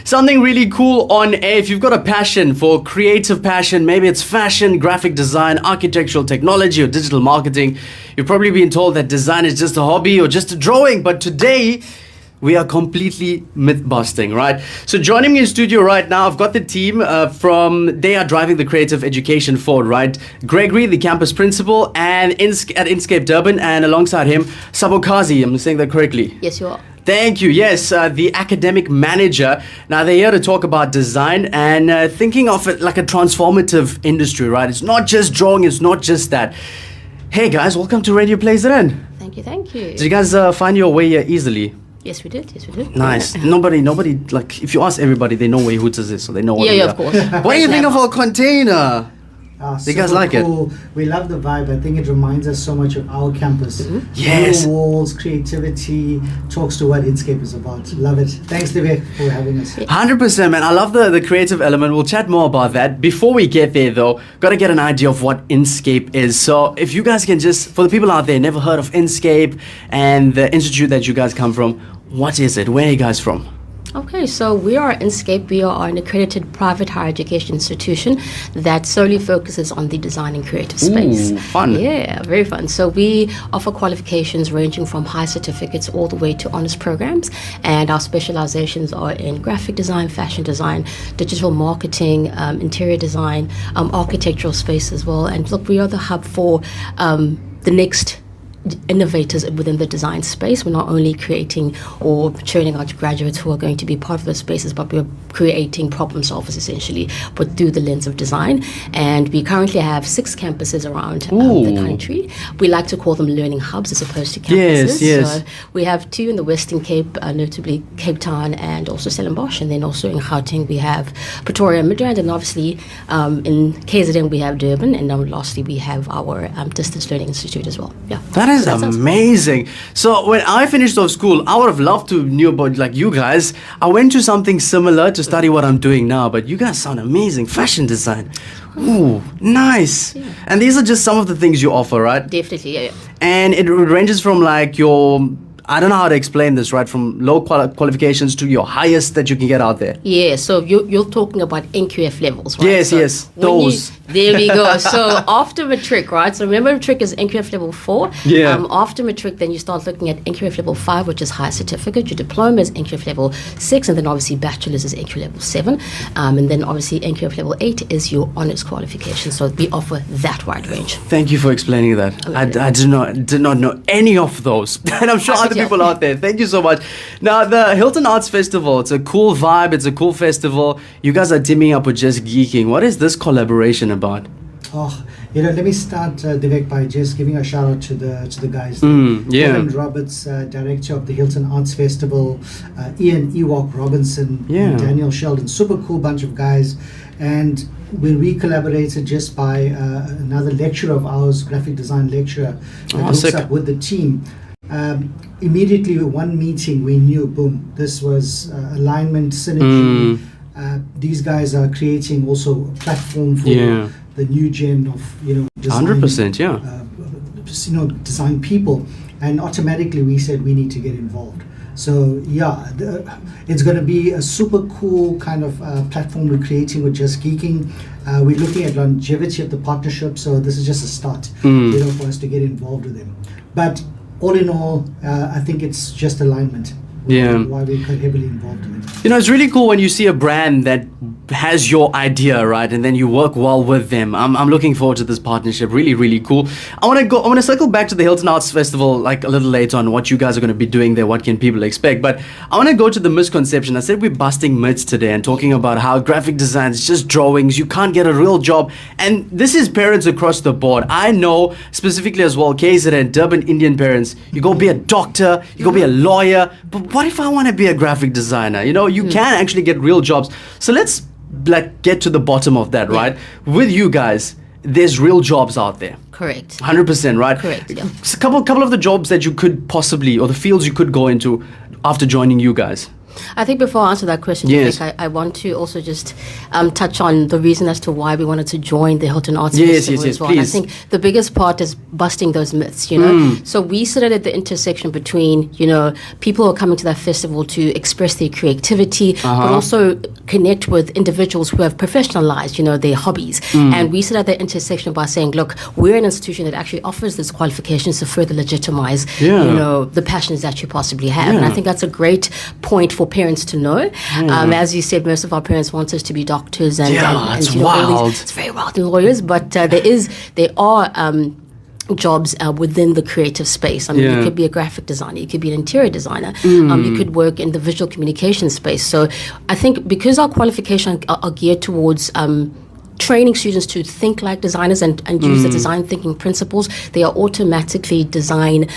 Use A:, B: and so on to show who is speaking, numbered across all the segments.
A: something really cool on air. If you've got a passion for creative passion, maybe it's fashion, graphic design, architectural technology, or digital marketing, you've probably been told that design is just a hobby or just a drawing. But today, we are completely myth-busting, right? So joining me in studio right now, I've got the team they are driving the creative education forward, right? Gregory, the campus principal, and at Inscape Durban, and alongside him, Sabokazi, I'm saying that correctly?
B: Yes, you are.
A: Thank you. Yes, the academic manager. Now, they're here to talk about design and thinking of it like a transformative industry, right? It's not just drawing, it's not just that. Hey guys, welcome to Radio Plays It In.
B: Thank you, thank you.
A: Did you guys find your way here easily?
B: Yes, we did. Yes, we did.
A: Nice. Nobody, like, if you ask everybody, they know where Hooters is, so they know what we
B: Yeah,
A: are.
B: of course.
A: What do you think of our container? You guys like
C: cool. We love the vibe. I think it reminds us so much of our campus.
B: Mm-hmm.
A: Yes.
C: No walls, creativity, talks to what Inscape is about. Love it. Thanks, Deveck, for having us.
A: 100%, man. I love the creative element. We'll chat more about that. Before we get there, though, got to get an idea of what Inscape is. So if you guys can just, for the people out there never heard of Inscape and the institute that you guys come from, what is it? Where are you guys from?
B: Okay, so we are Inscape. We are an accredited private higher education institution that solely focuses on the design and creative space.
A: Ooh, fun.
B: Yeah, very fun. So we offer qualifications ranging from high certificates all the way to honors programs, and our specializations are in graphic design, fashion design, digital marketing, interior design, architectural space as well. And look, we are the hub for the next innovators within the design space. We're not only creating or churning out graduates who are going to be part of those spaces, but we're creating problem solvers essentially, but through the lens of design. And we currently have 6 campuses around the country. We like to call them learning hubs as opposed to campuses.
A: Yes.
B: So we have 2 in the Western Cape, notably Cape Town and also Stellenbosch. And then also in Gauteng we have Pretoria and Midrand, and obviously in KZN we have Durban, and then lastly we have our distance learning institute as well. Yeah.
A: That is amazing. So when I finished off school, I would have loved to knew about like you guys. I went to something similar to study what I'm doing now, but you guys sound amazing. Fashion design. Ooh, nice.
B: Yeah.
A: And these are just some of the things you offer, right?
B: Definitely, yeah.
A: And it ranges from like your, I don't know how to explain this, right? From low qualifications to your highest that you can get out there.
B: Yeah, so you're talking about NQF levels, right?
A: Yes,
B: so
A: yes,
B: when
A: those.
B: There we go. So after matric, right? So remember matric is NQF level 4.
A: Yeah.
B: After matric, then you start looking at NQF level 5, which is higher certificate. Your diploma is NQF level 6, and then obviously bachelor's is NQF level 7. And then obviously NQF level 8 is your honors qualification. So we offer that wide range.
A: Thank you for explaining that. I did not know any of those. And I'm sure other people out there. Thank you so much. Now, the Hilton Arts Festival, it's a cool vibe. It's a cool festival. You guys are teaming up with Just Geeking. What is this collaboration about?
C: Oh, let me start, Deveck, by just giving a shout out to the guys.
A: Yeah.
C: Kevin Roberts, director of the Hilton Arts Festival, Ian Ewok Robinson,
A: Yeah.
C: and Daniel Sheldon, super cool bunch of guys. And when we collaborated just by another lecturer of ours, graphic design lecturer, that hooks
A: sick.
C: up with the team. Immediately with one meeting we knew, boom, this was alignment, synergy. These guys are creating also a platform for the new gen of design,
A: 100%, yeah.
C: Design people, and automatically we said we need to get involved. So yeah, it's going to be a super cool kind of platform we're creating with Just Geeking. We're looking at longevity of the partnership, so this is just a start, for us to get involved with them. But all in all, I think it's just alignment.
A: Yeah.
C: Why we're heavily involved in it.
A: It's really cool when you see a brand that has your idea, right, and then you work well with them. I'm looking forward to this partnership. Really, really cool. I want to circle back to the Hilton Arts Festival like a little later on, what you guys are going to be doing there, what can people expect. But I want to go to the misconception. I said we're busting myths today and talking about how graphic design is just drawings. You can't get a real job. And this is parents across the board. I know specifically as well, KZN, Durban Indian parents, you go be a doctor, you go be a lawyer. But what if I want to be a graphic designer? You can actually get real jobs. So let's get to the bottom of that, right? With you guys, there's real jobs out there.
B: Correct.
A: 100%, right?
B: Correct, yeah.
A: A couple of the jobs that you could possibly, or the fields you could go into after joining you guys.
B: I think before I answer that question,
A: Yes.
B: I want to also just touch on the reason as to why we wanted to join the Hilton Arts
A: Yes,
B: Festival
A: yes,
B: as well. And I
A: please.
B: think the biggest part is busting those myths, So we sit at the intersection between, people who are coming to that festival to express their creativity, but also connect with individuals who have professionalized, their hobbies. And we sit at the intersection by saying, look, we're an institution that actually offers these qualifications to further legitimize, the passions that you possibly have. And I think that's a great point for parents to know. As you said, most of our parents want us to be doctors and,
A: it's
B: all
A: wild.
B: it's very wild and lawyers, but there are jobs within the creative space. I mean, you could be a graphic designer, you could be an interior designer, you could work in the visual communication space. So I think because our qualifications are geared towards training students to think like designers and use the design thinking principles, they are automatically design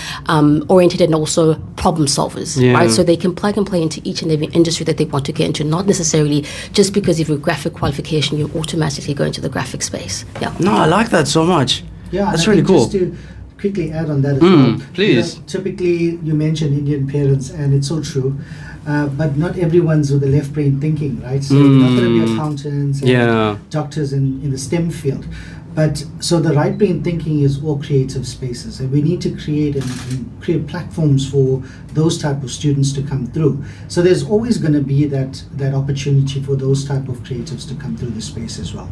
B: oriented and also problem solvers, right? So they can plug and play into each and every industry that they want to get into, not necessarily just because you have a graphic qualification, you automatically go into the graphic space. Yeah.
A: No, I like that so much.
C: Yeah,
A: that's
C: and I
A: really
C: think
A: cool.
C: Just to quickly add on that as well.
A: Please.
C: Typically, you mentioned Indian parents, and it's so true. But not everyone's with the left brain thinking, right? So you're not going to be accountants and doctors in the STEM field. But so the right brain thinking is all creative spaces, and we need to create and create platforms for those type of students to come through. So there's always going to be that opportunity for those type of creatives to come through the space as well.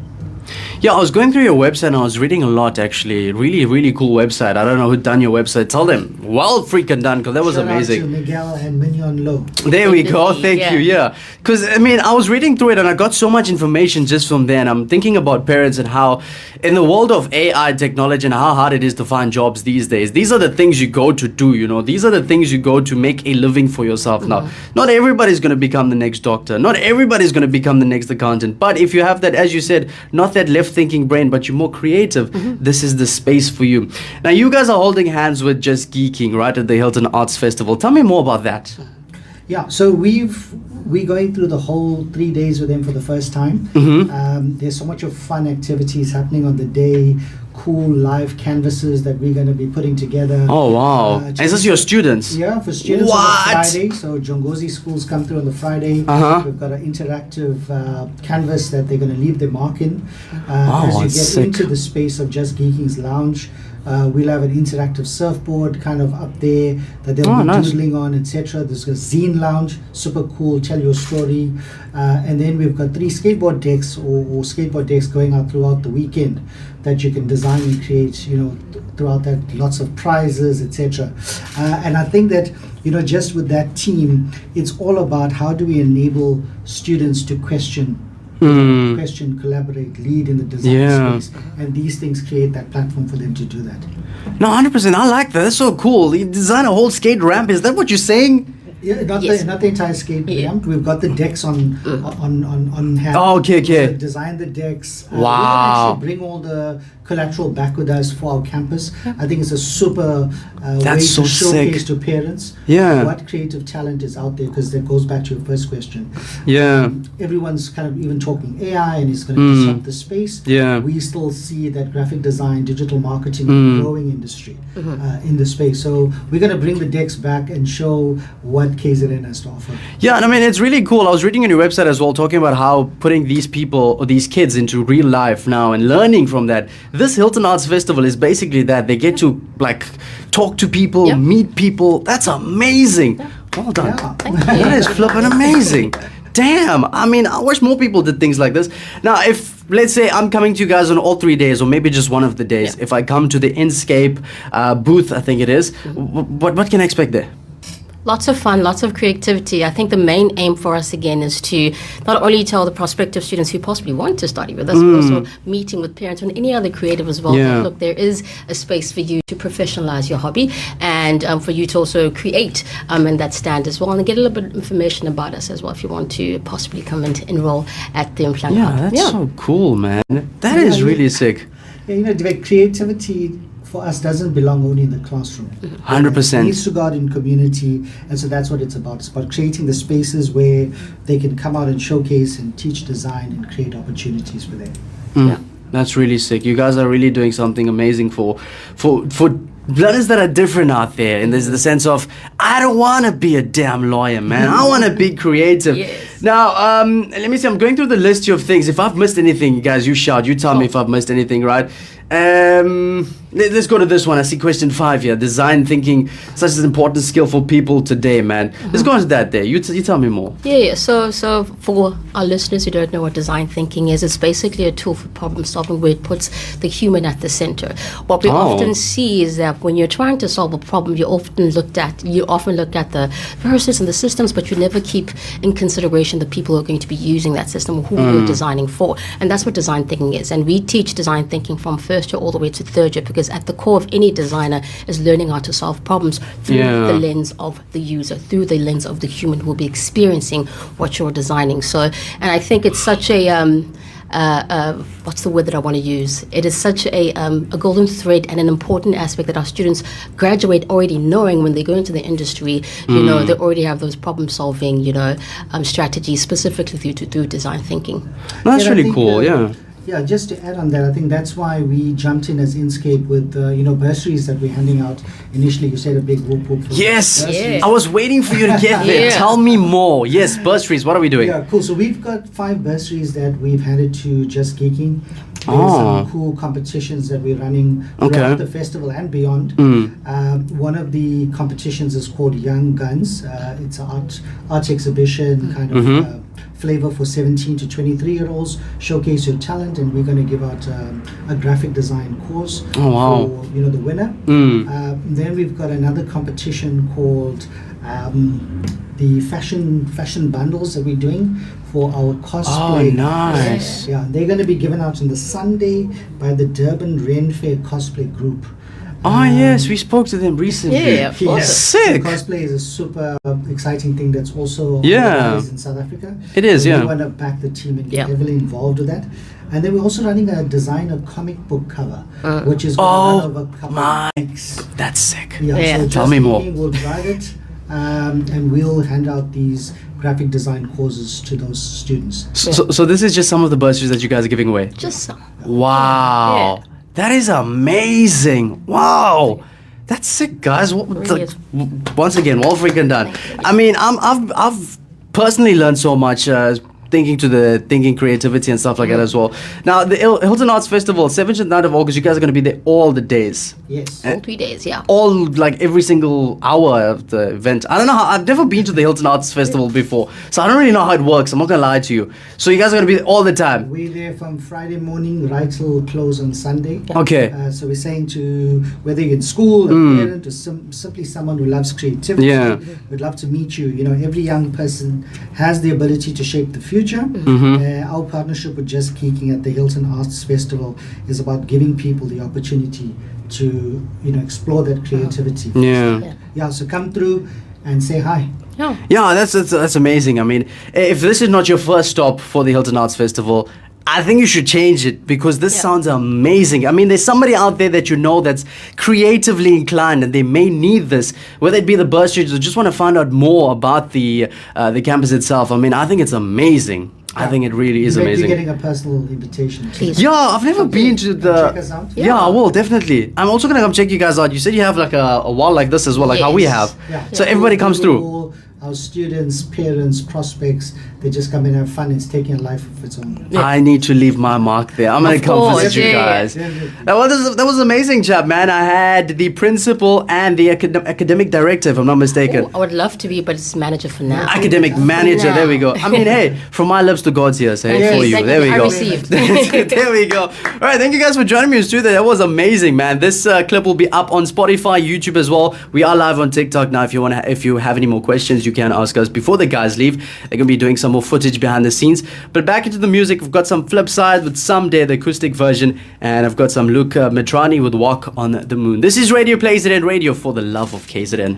A: Yeah, I was going through your website and I was reading a lot actually. Really, really cool website. I don't know who done your website. Tell them. Well freaking done, because that was
C: Shout
A: amazing.
C: out to Miguel and Mignon Low.
A: There we go. Thank
B: Yeah.
A: you. Yeah. Because, I mean, I was reading through it and I got so much information just from there. And I'm thinking about parents and how, in the world of AI technology and how hard it is to find jobs these days, these are the things you go to do, These are the things you go to make a living for yourself now. Not everybody's going to become the next doctor. Not everybody's going to become the next accountant. But if you have that, as you said, not that left thinking brain, but you're more creative, this is the space for you. Now, you guys are holding hands with Just Geeking, right, at the Hilton Arts Festival. Tell me more about that.
C: Yeah, so we're going through the whole 3 days with them for the first time. There's so much of fun activities happening on the day, cool live canvases that we're going to be putting together.
A: Oh, wow. And is this your students?
C: Yeah, for students on
A: What?
C: the Friday. So Jongozi schools come through on the Friday. We've got an interactive canvas that they're going to leave their mark in. As you get
A: that's sick.
C: into the space of Just Geeking's lounge, we'll have an interactive surfboard kind of up there that they'll be
A: nice.
C: doodling on, etc. There's a zine lounge, super cool, tell your story. And then we've got 3 skateboard decks or skateboard decks going out throughout the weekend that you can design and create, throughout that, lots of prizes, etc. And I think that, just with that team, it's all about how do we enable students to question, collaborate, lead in the design space. And these things create that platform for them to do that.
A: No, 100%. I like that. That's so cool. You design a whole skate ramp. Is that what you're saying?
C: Yeah, not
B: Yes.
C: the entire skate ramp. We've got the decks on hand.
A: Oh, okay.
C: So design the decks. We
A: Wow.
C: can actually bring all the collateral back with us for our campus. I think it's a super way
A: That's so
C: to showcase
A: sick.
C: to parents what creative talent is out there, because that goes back to your first question.
A: Yeah.
C: Everyone's kind of even talking AI and it's going to disrupt the space.
A: Yeah.
C: We still see that graphic design, digital marketing, a growing industry in the space. So we're going to bring the decks back and show what KZN has to offer.
A: Yeah, and I mean, it's really cool. I was reading on your website as well, talking about how putting these people or these kids into real life now and learning from that. This Hilton Arts Festival is basically that. They get to talk to people, meet people. That's amazing. Well done.
C: Yeah.
A: That is flipping amazing. Damn. I mean, I wish more people did things like this. Now, if, let's say, I'm coming to you guys on all 3 days, or maybe just one of the days, if I come to the Inscape booth, I think it is, what can I expect there?
B: Lots of fun, lots of creativity. I think the main aim for us again is to not only tell the prospective students who possibly want to study with us, but also meeting with parents and any other creative as well. That, look, there is a space for you to professionalize your hobby and for you to also create in that stand as well, and get a little bit of information about us as well if you want to possibly come and enroll at the Implant
A: Yeah,
B: Hub.
A: that's so cool, man. That is really sick.
C: Yeah, Deveck, creativity for us doesn't belong only in the classroom.
A: 100%.
C: It needs to go out in community, and so that's what it's about. It's about creating the spaces where they can come out and showcase and teach design and create opportunities for them.
B: Yeah.
A: That's really sick. You guys are really doing something amazing for learners that are different out there, and there's the sense of, I don't want to be a damn lawyer, man. I want to be creative.
B: Yes.
A: Now, let me see. I'm going through the list of things. If I've missed anything, you guys, you shout. You tell me if I've missed anything, right? Let's go to this one. I see question 5 here. Design thinking, such an important skill for people today, man. Let's go into that there. You tell me more.
B: Yeah. So for our listeners who don't know what design thinking is, it's basically a tool for problem solving where it puts the human at the center. What we often see is that when you're trying to solve a problem, you often look at the process and the systems, but you never keep in consideration the people who are going to be using that system, or who you're designing for. And that's what design thinking is. And we teach design thinking from first year all the way to third year, because at the core of any designer is learning how to solve problems through the lens of the user, through the lens of the human who will be experiencing what you're designing. So, and I think it's such a what's the word that I want to use? It is such a golden thread and an important aspect that our students graduate already knowing when they go into the industry. You know, they already have those problem solving, strategies specifically through design thinking.
A: That's
C: I
A: really
C: think,
A: cool.
C: Yeah, just to add on that, I think that's why we jumped in as Inscape with bursaries that we're handing out. Initially, you said a big whoop whoop.
A: Yes.
B: Yeah.
A: I was waiting for you to get there.
B: Yeah.
A: Tell me more. Yes, bursaries. What are we doing?
C: Yeah, cool. So we've got 5 bursaries that we've handed to Just Geeking. There's some cool competitions that we're running throughout the festival and beyond. One of the competitions is called Young Guns. It's an art exhibition kind of flavor for 17 to 23-year-olds. Showcase your talent, and we're going to give out a graphic design course for the winner. Then we've got another competition called the fashion bundles that we're doing for our cosplay.
A: Oh, nice.
C: Yeah, they're going to be given out on the Sunday by the Durban Ren Fair cosplay group.
A: Yes, we spoke to them recently.
B: Yeah, of course.
A: Sick.
C: So cosplay is a super exciting thing that's also
A: Yeah.
C: organized in South Africa.
A: It is,
C: So
A: yeah.
C: We want to back the team and get heavily involved with that. And then we're also running a designer comic book cover, which is going to run over a couple of weeks.
A: That's sick.
B: Yeah.
C: So
A: Tell me more.
C: We'll drive it, and we'll hand out these graphic design courses to those students.
A: So this is just some of the bursaries that you guys are giving away.
B: Just some.
A: Wow.
B: Yeah.
A: That is amazing. Wow. That's sick, guys.
B: Really is.
A: Once again, well freaking done. I mean, I've personally learned so much thinking creativity and stuff like that as well. Now, the Hilton Arts Festival, 7th and 9th of August, you guys are going to be there all the days.
C: Yes.
B: All 3 days, yeah.
A: All, like, every single hour of the event. I don't know how, I've never been to the Hilton Arts Festival before, so I don't really know how it works. I'm not going to lie to you. So you guys are going to be there all the time.
C: We're there from Friday morning right till close on Sunday.
A: Okay.
C: So we're saying to whether you're in school, a parent, or simply someone who loves creativity, we'd love to meet you. Every young person has the ability to shape the future. Our partnership with Just Geeking at the Hilton Arts Festival is about giving people the opportunity to explore that creativity. Yeah, so come through and say hi.
A: Yeah, that's amazing. I mean, if this is not your first stop for the Hilton Arts Festival, I think you should change it, because this sounds amazing. I mean, there's somebody out there that that's creatively inclined, and they may need this, whether it be the bursaries or just want to find out more about the campus itself. I mean, I think it's amazing. I think it really is amazing.
C: You're getting a personal invitation.
B: Please.
A: Yeah, I've never been to the.
C: Check us out.
A: Yeah, I will definitely. I'm also gonna come check you guys out. You said you have like a wall like this as well, like how we have.
C: Yeah.
A: So everybody comes through.
C: Our students, parents, prospects, they just come and have fun. It's taking a life of its own.
A: I need to leave my mark there. I'm gonna come
B: course,
A: visit you
B: yeah.
A: guys.
C: Yeah.
A: That was amazing, chap, man. I had the principal and the academic director, if I'm not mistaken.
B: Ooh, I would love to be, but it's manager for now.
A: Academic manager, there we go. I mean, hey, from my lips to God's ears, hey,
C: Yes.
A: for you.
B: Thank
A: There we
B: I
A: go.
B: received.
A: There we go. All right, thank you guys for joining me in studio. That was amazing, man. This clip will be up on Spotify, YouTube as well. We are live on TikTok now. If you have any more questions, you can ask us before the guys leave. They're gonna be doing some more footage behind the scenes. But back into the music, we've got some Flip Side with Someday, the acoustic version, and I've got some Luke Metrani with Walk on the Moon. This is Radio Play KZN, radio for the love of KZN.